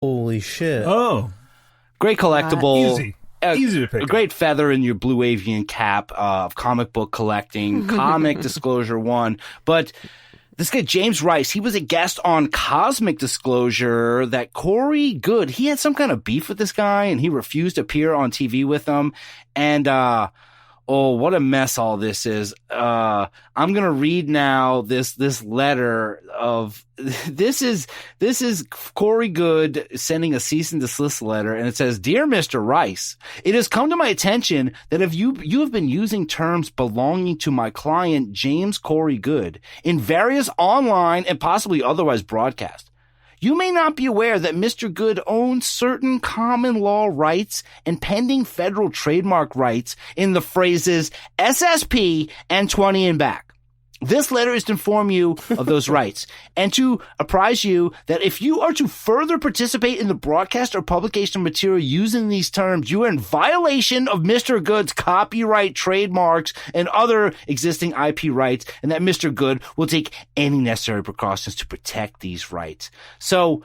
Holy shit. Oh. Great collectible. Easy to pick a up. great feather in your blue avian cap of comic book collecting, Comic Disclosure 1. But this guy, James Rice, he was a guest on Cosmic Disclosure that Corey Goode, he had some kind of beef with this guy and he refused to appear on TV with him. And, oh, what a mess all this is. I'm going to read now this letter of this is Corey Goode sending a cease and desist letter, and it says, "Dear Mr. Rice, it has come to my attention that if you have been using terms belonging to my client James Corey Goode in various online and possibly otherwise broadcasts. You may not be aware that Mr. Goode owns certain common law rights and pending federal trademark rights in the phrases SSP and 20 and back. This letter is to inform you of those rights and to apprise you that if you are to further participate in the broadcast or publication of material using these terms, you are in violation of Mr. Goode's copyright, trademarks, and other existing IP rights, and that Mr. Goode will take any necessary precautions to protect these rights." So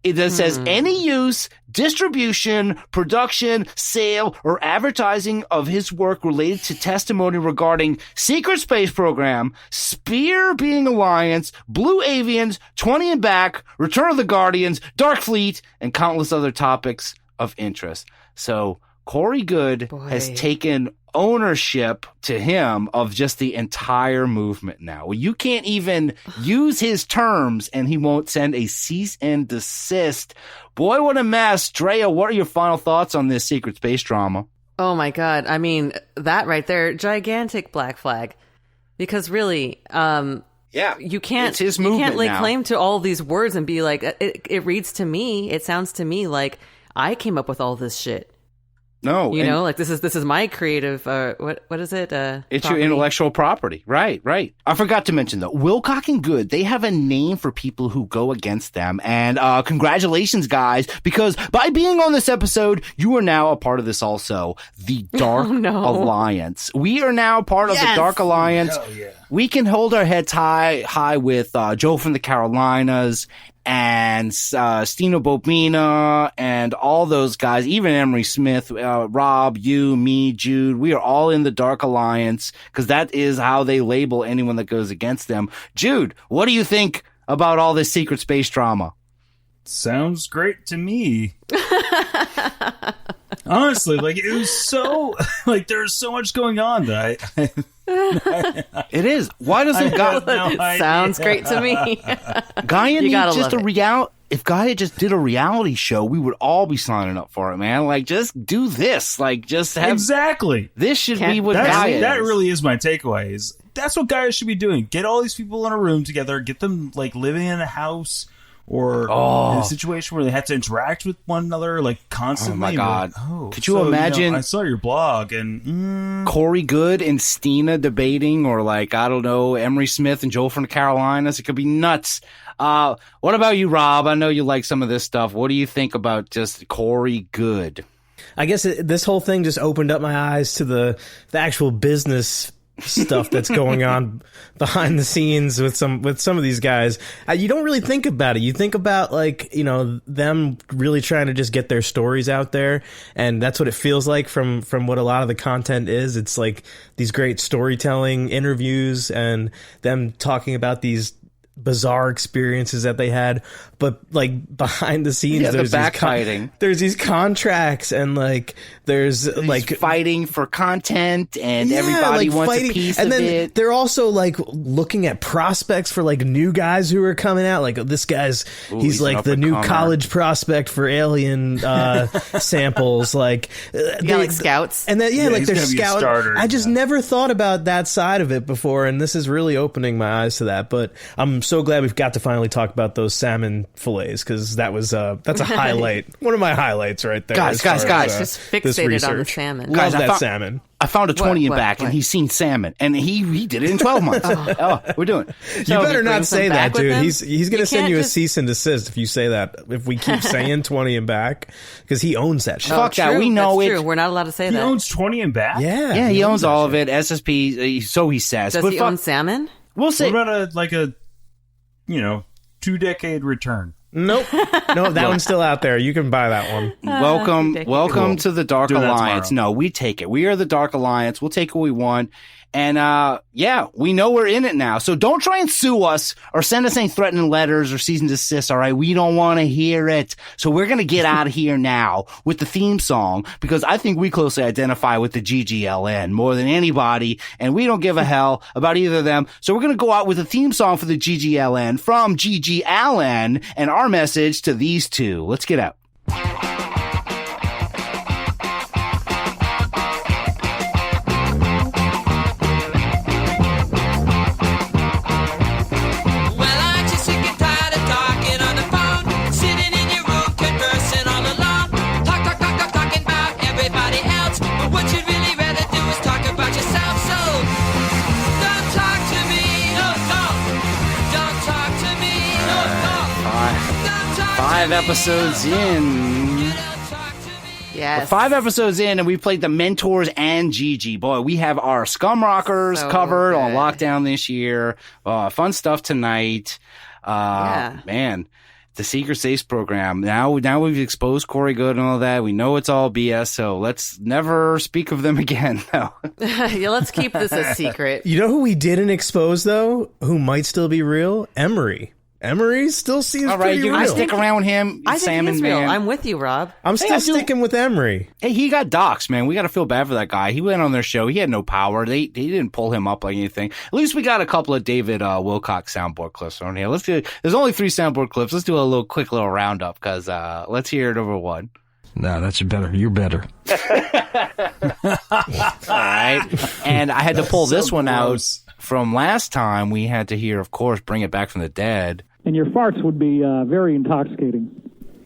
it says any use, distribution, production, sale, or advertising of his work related to testimony regarding Secret Space Program, Spear Being Alliance, Blue Avians, 20 and Back, Return of the Guardians, Dark Fleet, and countless other topics of interest. So Corey Goode has taken ownership to him of just the entire movement now. Well, you can't even use his terms and he won't send a cease and desist. Boy, what a mess. Drea, what are your final thoughts on this secret space drama? Oh my God. I mean, that right there, gigantic black flag. Because really, you can't, it's his movement, you can't lay now. claim to all these words and be like, it reads to me, it sounds to me like I came up with all this shit. No, you know, like this is my creative. What is it? It's property? your intellectual property, right? I forgot to mention though, Wilcock and Goode, they have a name for people who go against them, and congratulations, guys, because by being on this episode, you are now a part of this. Also, the Dark Alliance. We are now part of the Dark Alliance. Hell yeah. We can hold our heads high with Joe from the Carolinas and Stino Bobina and all those guys, even Emery Smith, Rob, you, me, Jude. We are all in the Dark Alliance because that is how they label anyone that goes against them. Jude, what do you think about all this secret space drama? Sounds great to me. Honestly, like it was so like there's so much going on that it is. Why doesn't God? Sounds great to me. Gaia needs just a reality. If Gaia just did a reality show, we would all be signing up for it, man. Like, just do this. Like, just have exactly. This should be what Gaia is. That really is my takeaway. Is that's what Gaia should be doing? Get all these people in a room together. Get them like living in a house. Or in a situation where they have to interact with one another like constantly. Oh my God! Like, could you imagine? I saw your blog and Corey Goode and Stina debating, or like I don't know, Emery Smith and Joel from the Carolinas. It could be nuts. What about you, Rob? I know you like some of this stuff. What do you think about just Corey Goode? I guess this whole thing just opened up my eyes to the actual business stuff that's going on behind the scenes with some of these guys. You don't really think about it. You think about like, you know, them really trying to just get their stories out there, and that's what it feels like from what a lot of the content is. It's like these great storytelling interviews and them talking about these bizarre experiences that they had, but like behind the scenes there's backfighting. There's these contracts and like there's like fighting for content and everybody like wants fighting. a piece and of then it. They're also like looking at prospects for like new guys who are coming out. Like this guy's he's like the new college prospect for alien samples. Like like scouts. And then like they're scouts. I just yeah. never thought about that side of it before, and this is really opening my eyes to that. But I'm so glad we've got to finally talk about those salmon fillets, because that was that's a highlight. One of my highlights right there. Guys, just fixated on the salmon. Love that salmon. I found a 20 and back, and he's seen salmon, and he did it in 12 months. We're doing it. You better not say that, dude. He's going to send you a just cease and desist if you say that. If we keep saying 20 and back, because he owns that shit. Fuck that. We know That's it. True. We're not allowed to say he that. He owns 20 and back? Yeah, he owns all of it. SSP, so he says. Does he own salmon? We'll see. What about a 2-decade return? Nope. No, that one's still out there. You can buy that one. Welcome to the Dark Alliance. No, we take it. We are the Dark Alliance. We'll take what we want. And, we know we're in it now. So don't try and sue us or send us any threatening letters or cease and desist. All right. We don't want to hear it. So we're going to get out of here now with the theme song, because I think we closely identify with the GGLN more than anybody. And we don't give a hell about either of them. So we're going to go out with a theme song for the GGLN from GG Allen and our message to these two. Let's get out. Five episodes in. Yes. We're 5 episodes in, and we played the Mentors and Gigi. Boy, we have our Scum Rockers covered on lockdown this year. Fun stuff tonight. Man, the Secret Safe program. Now we've exposed Corey Goode and all that. We know it's all BS, so let's never speak of them again. No. Yeah, let's keep this a secret. You know who we didn't expose, though? Who might still be real? Emery. Emery still seems pretty real. I stick around with him. I think Salmon he's real. Man. I'm with you, Rob. I'm still sticking with Emery. Hey, he got doxxed, man. We got to feel bad for that guy. He went on their show. He had no power. They didn't pull him up like anything. At least we got a couple of David Wilcox soundboard clips on here. Let's do. There's only 3 soundboard clips. Let's do a quick little roundup, because let's hear it over one. No, that's better. You're better. All right. And I had to pull this one out from last time. We had to hear, of course, Bring It Back from the Dead. And your farts would be very intoxicating.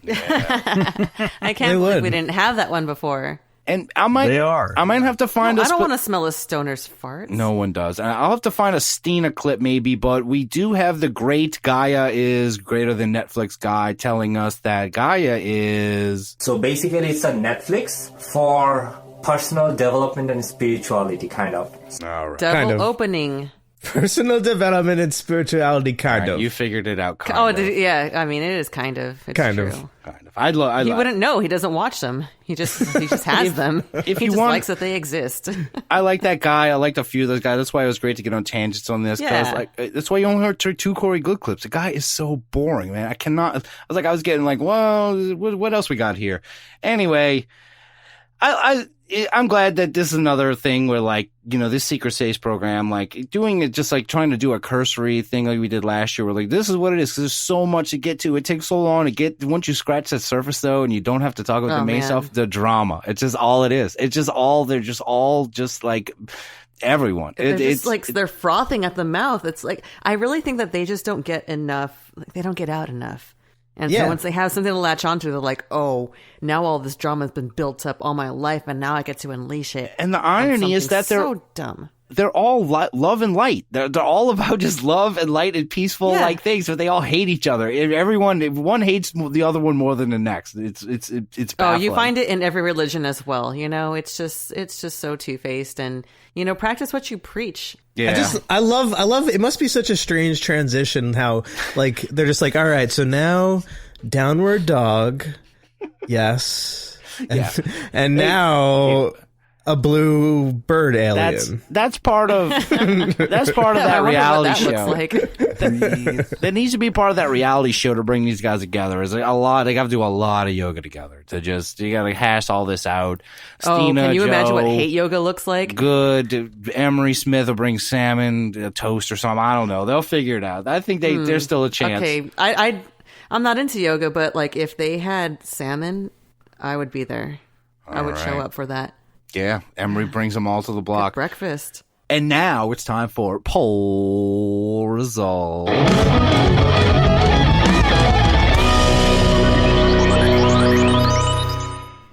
I can't believe we didn't have that one before. And I might have to find I don't want to smell a stoner's farts. No one does. And I'll have to find a Stina clip maybe, but we do have the great Gaia is greater than Netflix guy telling us that Gaia is... So basically it's a Netflix for personal development and spirituality, kind of. All right. Double opening. Personal development and spirituality, kind of. You figured it out, kind of. Yeah, I mean, it is kind of. It's true. Kind of. He wouldn't know. He doesn't watch them. He just has them. He just likes that they exist. I like that guy. I liked a few of those guys. That's why it was great to get on tangents on this. Yeah. That's why you only heard 2 Corey Goode clips. The guy is so boring, man. I was getting like, well, what else we got here? Anyway, I'm glad that this is another thing where, like, you know, this Secret Safe program, like, doing it just like trying to do a cursory thing like we did last year. We're like, this is what it is. 'Cause there's so much to get to. It takes so long to get, once you scratch that surface, though, and you don't have to talk about the main stuff, the drama. It's just all it is. It's just all, they're just all just like everyone. It's like they're frothing at the mouth. It's like, I really think that they just don't get enough, like, they don't get out enough. And so once they have something to latch onto, they're like, oh, now all this drama has been built up all my life, and now I get to unleash it. And the irony is that they're so dumb. They're all love and light. They're all about just love and light and peaceful like things, but they all hate each other. One hates the other one more than the next. It's baffling. Oh, you find it in every religion as well. You know, it's just so two-faced, and you know, practice what you preach. Yeah. I love it. Must be such a strange transition how, like, they're just like, all right, so now downward dog. Yes. And now a blue bird alien. That's part of that reality show. Like. That needs to be part of that reality show to bring these guys together. Is like a lot. They got to do a lot of yoga together to just, you got to hash all this out. Stina, can you Joe, imagine what hate yoga looks like? Good. Emery Smith will bring salmon, a toast or something. I don't know. They'll figure it out. I think there's still a chance. Okay, I'm not into yoga, but like if they had salmon, I would be there. I would show up for that. Yeah, Emery brings them all to the block. Good breakfast. And now it's time for poll results.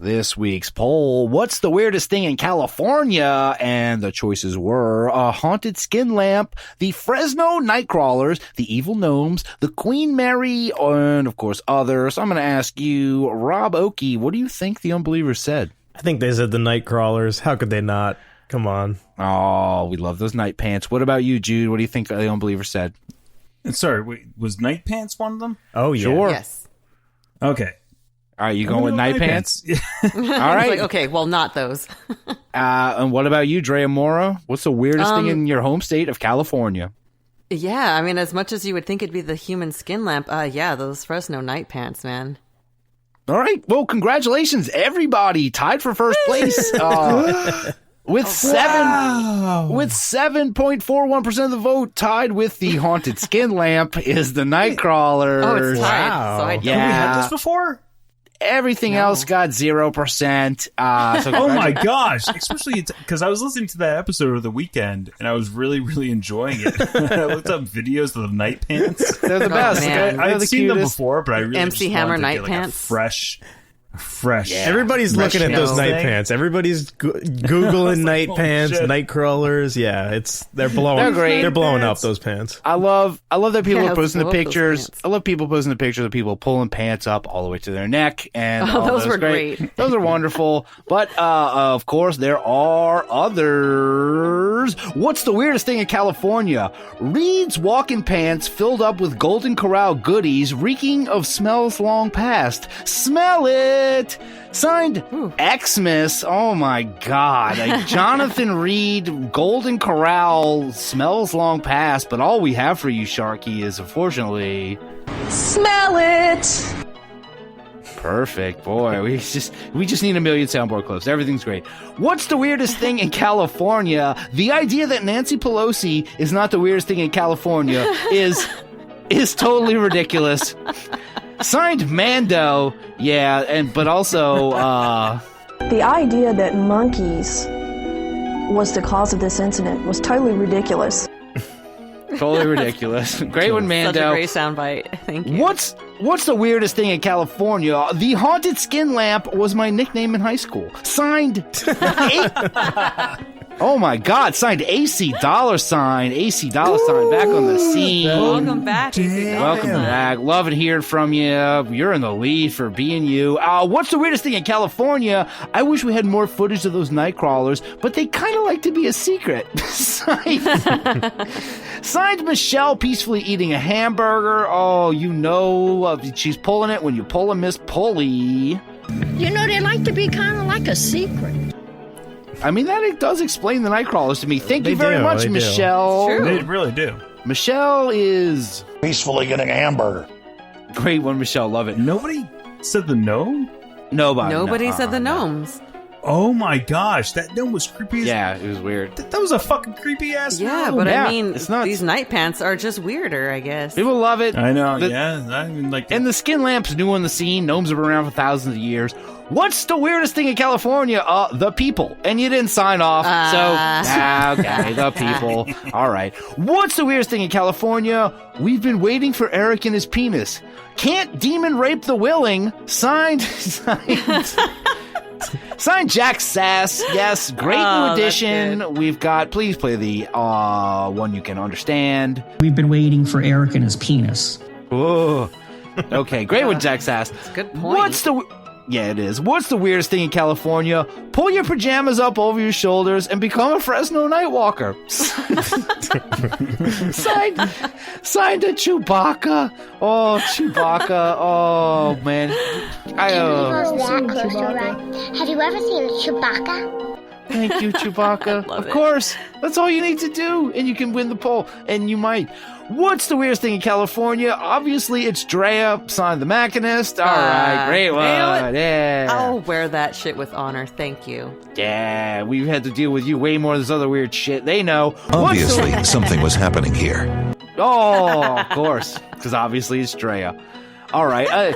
This week's poll, what's the weirdest thing in California? And the choices were a haunted skin lamp, the Fresno Nightcrawlers, the Evil Gnomes, the Queen Mary, and of course others. I'm going to ask you, Rob Okey, what do you think the unbelievers said? I think they said the Nightcrawlers. How could they not? Come on. Oh, we love those night pants. What about you, Jude? What do you think the unbelievers said? Sorry, wait, was night pants one of them? Oh, yeah. Sure. Yes. Okay. All right, you going with night pants? All It's right. like, okay, well, not those. And what about you, Drea Mora? What's the weirdest thing in your home state of California? Yeah, I mean, as much as you would think it'd be the human skin lamp, yeah, those Fresno night pants, man. All right. Well, congratulations, everybody. Tied for first place. With 7.41% of the vote, tied with the haunted skin lamp, is the Nightcrawlers. Oh, it's tied. Wow. So Have we had this before? Everything else got 0%. So Oh my gosh! Especially because I was listening to that episode over the weekend and I was really, really enjoying it. I looked up videos of the night pants. They're the best. man. They're I'd the seen them cutest. before, but I really MC just Hammer wanted to night get, like, pants. a fresh. Everybody's looking at those night pants. Everybody's Googling night oh, pants, shit. night crawlers. Yeah, they're blowing. They're great. They're blowing up those pants. I love that people Yeah, are posting the love those pictures. pants. I love people posting the pictures of people pulling pants up all the way to their neck, and those were great. Those are wonderful. But of course, there are others. What's the weirdest thing in California? Reed's walking pants filled up with Golden Corral goodies, reeking of smells long past. Smell it. Signed, Xmas. Oh my God. Like, Jonathan Reed, Golden Corral, smells long past, but all we have for you, Sharky, is unfortunately. Smell it! Perfect. Boy, we just need a million soundboard clips. Everything's great. What's the weirdest thing in California? The idea that Nancy Pelosi is not the weirdest thing in California is totally ridiculous. Signed Mando, but also The idea that monkeys was the cause of this incident was totally ridiculous. totally ridiculous. Great one, Mando. Such a great soundbite. Thank you. What's the weirdest thing in California? The haunted skin lamp was my nickname in high school. Signed. Oh my God! Signed AC dollar sign. AC dollar sign back on the scene. Welcome back. Welcome back. Loving hearing from you. You're in the lead for being you. What's the weirdest thing in California? I wish we had more footage of those night crawlers, but they kind of like to be a secret. Signed Michelle peacefully eating a hamburger. Oh, she's pulling it when you pull a Miss Pulley. You know, they like to be kind of like a secret. I mean, that does explain the night crawlers to me. Thank you They very do, much, they do. Michelle. True. They really do. Michelle is Peacefully getting a hamburger. great one, Michelle. Love it. Nobody said the gnome? Nobody said the gnomes. Oh my gosh, that gnome was creepy as... Yeah, it was weird. That was a fucking creepy ass Yeah, gnome. but Yeah, I mean, it's nuts. these night pants are just weirder, I guess. People love it. I know, The- yeah. I mean, like... And the skin lamp's new on the scene. Gnomes have been around for thousands of years. What's the weirdest thing in California? The people. And you didn't sign off. Okay, the people. All right. What's the weirdest thing in California? We've been waiting for Eric and his penis. Can't demon rape the willing. Signed Jack Sass. Yes, great new that's addition. good. We've got, please play the one you can understand. We've been waiting for Eric and his penis. Whoa. Okay, great one, Jack Sass. That's a good point. Yeah, it is. What's the weirdest thing in California? Pull your pajamas up over your shoulders and become a Fresno Nightwalker. Signed to Chewbacca. Oh, Chewbacca. Oh, man. Have you ever seen a Chewbacca? Thank you, Chewbacca. Love Of it. course. That's all you need to do. And you can win the poll. And you might. What's the weirdest thing in California? Obviously, it's Drea, signed the Machinist. All right, great one. you know what? Yeah. I'll wear that shit with honor. Thank you. Yeah, we've had to deal with you way more than this other weird shit. They know. Obviously, something was happening here. Oh, of course. Because obviously it's Drea. All right.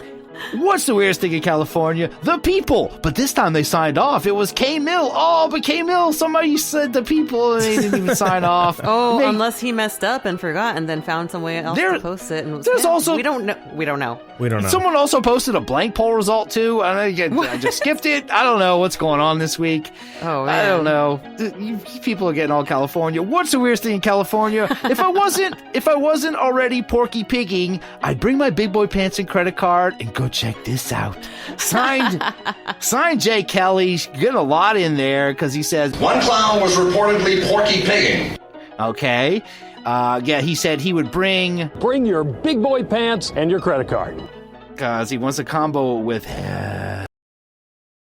What's the weirdest thing in California? The people. But this time they signed off. It was K Mill. Oh, but K Mill, somebody said the people and they didn't even sign off. Oh, unless he messed up and forgot and then found some way else to post it. And there's also... We don't know. We don't know. Someone also posted a blank poll result too. I just skipped it. I don't know what's going on this week. Oh, man. I don't know. You people are getting all California. What's the weirdest thing in California? If I wasn't already Porky Pigging, I'd bring my big boy pants and credit card and go check this out. Signed Jay Kelly. Getting a lot in there because he says One clown was reportedly Porky Pigging. Okay. Yeah, he said he would bring your big boy pants and your credit card. Because he wants a combo with